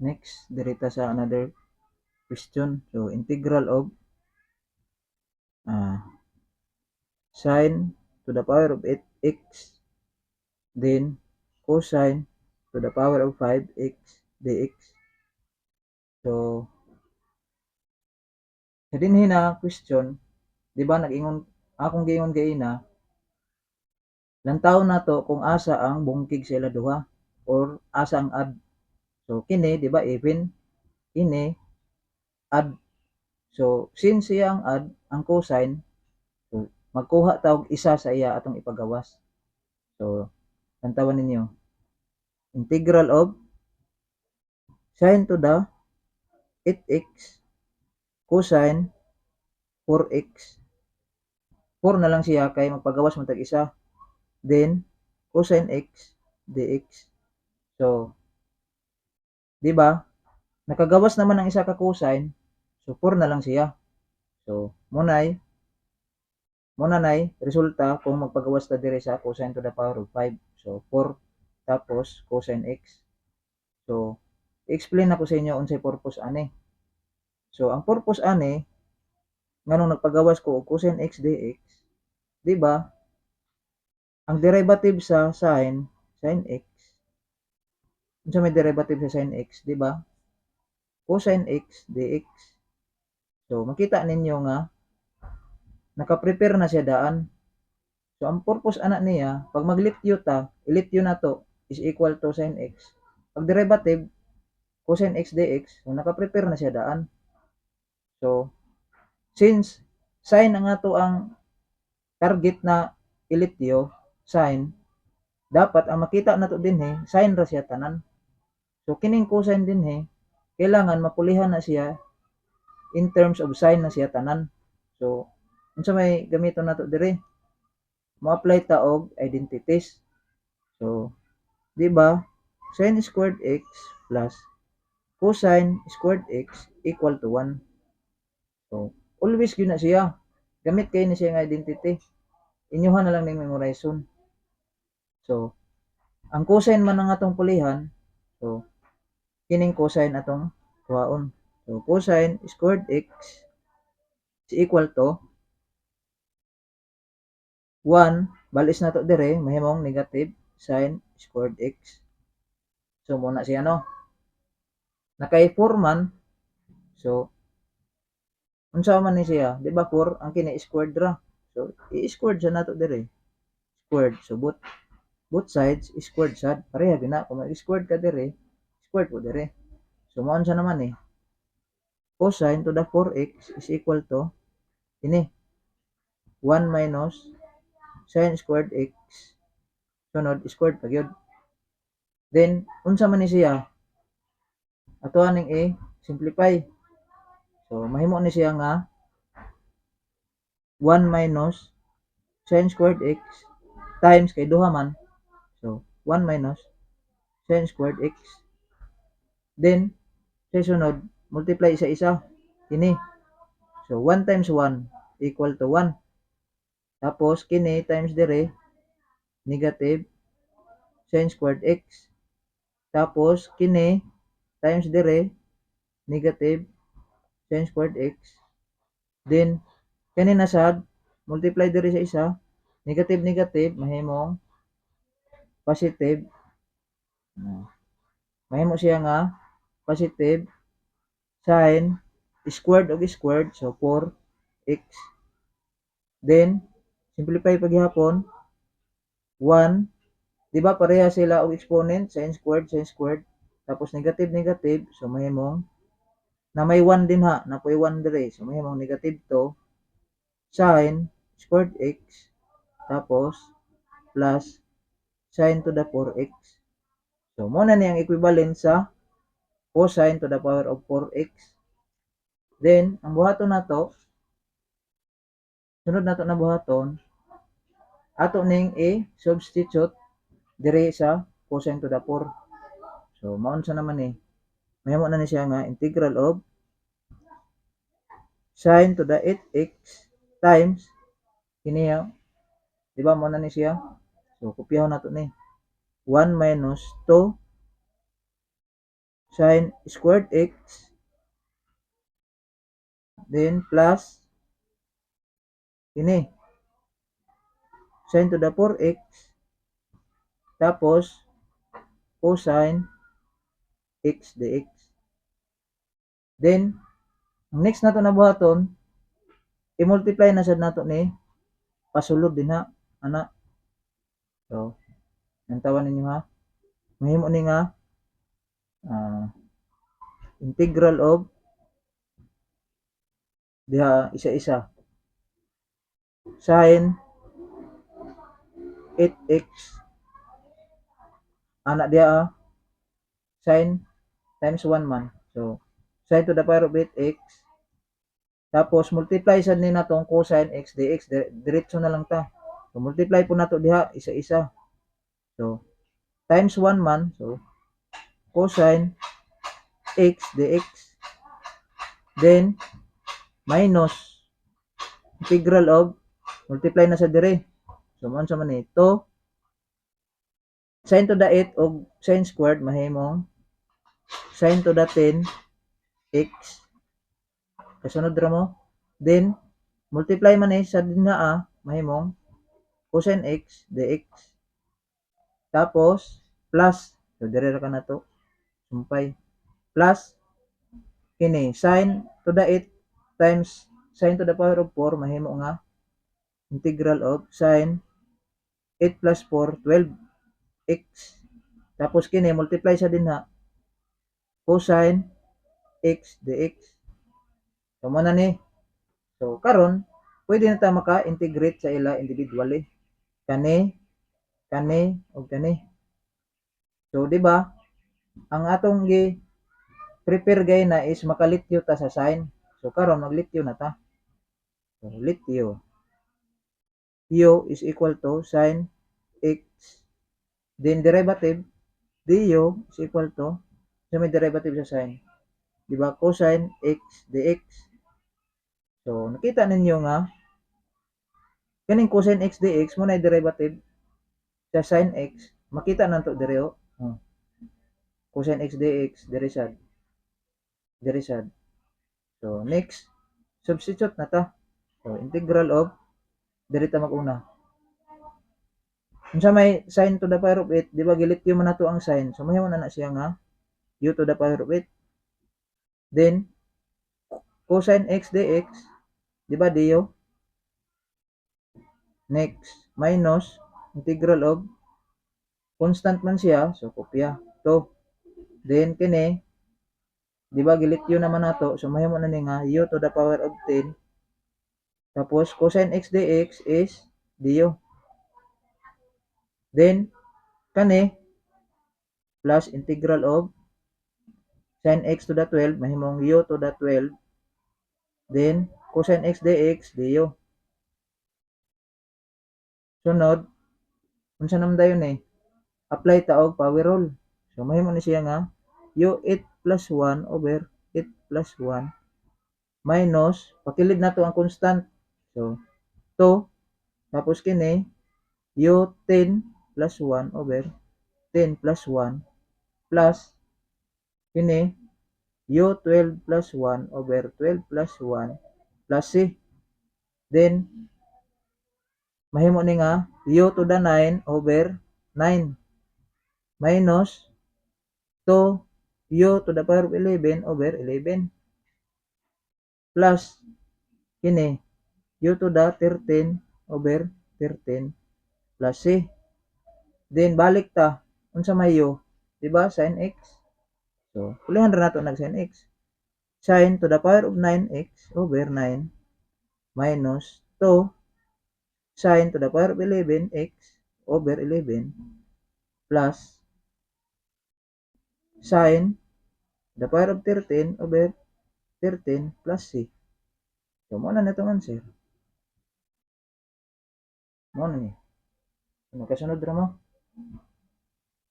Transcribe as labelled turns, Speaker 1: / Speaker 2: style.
Speaker 1: Next, direta sa another question. So, integral of sine to the power of 8x, then cosine to the power of 5x dx. So, sa dinhi na question, di ba nag-ingon akong giingon gaina, lantaw na to kung asa ang bungkig sila duha or asa ang add. So, kini di ba even, ini add. So, since siya ang add, ang cosine, so, magkuha tawag isa sa iya atong ipagawas. So, lantawan ninyo. Integral of sine to the 8x cosine 4x. 4 na lang siya kay magpagawas mo tag isa. Then, cosine x dx. So, di ba? Nakagawas naman ang isa ka cosine. So, 4 na lang siya. So, munay resulta kung magpagawas ta dire sa cosine to the power of 5. So, 4 tapos cosine x. So, explain ako sa inyo unsay purpose ani. So, ang purpose ani nganong nagpagawas ko og cosine x dx, di ba? Ang derivative sa sin x, unsa may derivative sa sin x, di ba? Cosine x dx. So, makita ninyo nga naka-prepare na siya daan. So, ang purpose ana niya, pag maglityo ta, ilityo na to is equal to sin x. Pag derivative, cosine x dx, so naka-prepare na siya daan. So, since sin ang ato ang target na ilityo, sin, dapat ang makita nato dinhi, sin ra siya tanan. So, kining cosine dinhi, kailangan mapulihan na siya in terms of sin na siya tanan. So, unsa may gamiton nato dire? Mo-apply ta og identities. So, di ba? Sin squared x plus cosine squared x equal to 1. So, always gyud na siya. Gamit kay ni siya nga identity. Inyohan na lang ning memorization. So, ang cosine man ang atong pulihan, so kining cosine atong kuhaon. So, cosine squared x is equal to 1, balis na to dire, mahimong negative sin squared x. So, muna siya no. Nakay 4 man, so, unsa man ni siya, di ba 4, ang kini squared ra. So, i-squared siya nato dire. Squared. So, both sides, squared sad. Pareha gina. Kung mag-squared ka dire, squared po dire. So, maon siya naman eh. Cosine to the 4x is equal to, ini, 1 minus sin squared x. Sunod, squared pa gyud. Then, unsa man ni siya? Ato aning simplify. So, mahimo ni siya nga 1 minus sin squared x times kay duha man. So, 1 minus sin squared x. Then, sa sunod, multiply isa-isa. Kini. So, 1 times 1 equal to 1. Tapos, kini times dire, negative sin squared x. Tapos, kini times dire, negative sin squared x. Then, kanina sad, multiply dire sa isa, negative negative, mahimong positive. Mahimo siya nga positive sin squared og squared, so 4x. Then, simplify paghihapon, 1, di ba pareha sila og exponent, sin squared, tapos negative negative, so mahimong na may 1 din ha, na po'y 1 dire, so mahimong negative 2 sin squared x, tapos plus sin to the 4x. So, muna niyang equivalent sa cosine to the power of 4x. Then, ang buhaton na to, sunod na to na buhaton, ato ning substitute dire sa cosine to the 4. So, maun sa naman mahimo na ni siya nga integral of sine to the 8x times kini di ba mo na ni siya? So, kopyahon nato ni 1 minus 2 sin squared x, then plus ini sin to the 4x, tapos cosine x dx. Then next nato na buhaton, i-multiply na sad nato ni pasulod din ha ana. So nantawan ninyo ha, mahimo ni nga integral of diha isa-isa sin 8x ana diha sin times 1 man. So sin to the power of 8x, tapos multiply sad ni natong cosine x dx, diretso na lang ta. So multiply po nato diha isa-isa. So times 1 man, so cosine x dx, then minus integral of, multiply na sa dire. So mo sa man ito sin to the 8 og sin squared mahimong sin to the 10 x, kasunod ra mo, then multiply man sa dinaa mahimong cosine x dx, tapos plus, so dire ra ka na to sumpay, plus kini sin to the 8 times sin to the power of 4 mahimo nga integral of sin 8 plus 4 12x, tapos kini multiply sa dinha cosine x dx. So mo na ni, so karon pwede na ta maka-integrate sa ila individually, kani kani ug kani. So di ba ang atong gi prepare gay na is makalityo ta sa sign. So karon maglityo na ta. So lityo, u is equal to sin x, then derivative du is equal to, so may derivative sa sin, di ba, cosine x dx. So nakita ninyo nga kaning cosine x dx mo na derivative sa sin x, makita nanto dire oh. Cosine x dx dire sad. So next substitute na ta. So integral of, dire ta mag-una. Unsa may sin to the power of 8, di ba gilityo man nato ang sin. So mahimo na siya nga u to the power of 8. Then cosine x dx, di ba dio? Next minus integral of, constant man siya, so kopya to. Then kini, di ba gilityo naman nato, so mahimo na ni nga u to the power of 10, tapos cosine x dx is dio. Then kani plus integral of sin x to the 12 mahimong u to the 12, then cosine x dx dio. Sunod unsa naman dayon apply ta og power rule. So mahimo ni siya nga u 8 plus 1 over 8 plus 1 minus, pakilid nato ang constant, so 2, tapos kini u 10 plus 1 over 10 plus 1 plus kini u 12 plus 1 over 12 plus 1 plus c. Then mahimo ni nga u to the 9 over 9 minus 2 u to the power of 11 over 11 plus kini u to the 13 over 13 plus c. Then balik ta unsa may u, di ba, sin x. So pulihan ra nato nag sin x, sin to the power of 9x over 9 minus 2 sin to the power of 11x over 11 plus sin the power of 13 over 13 plus c. So mo na nitong answer. Mo na ni. Makasunod ra mo.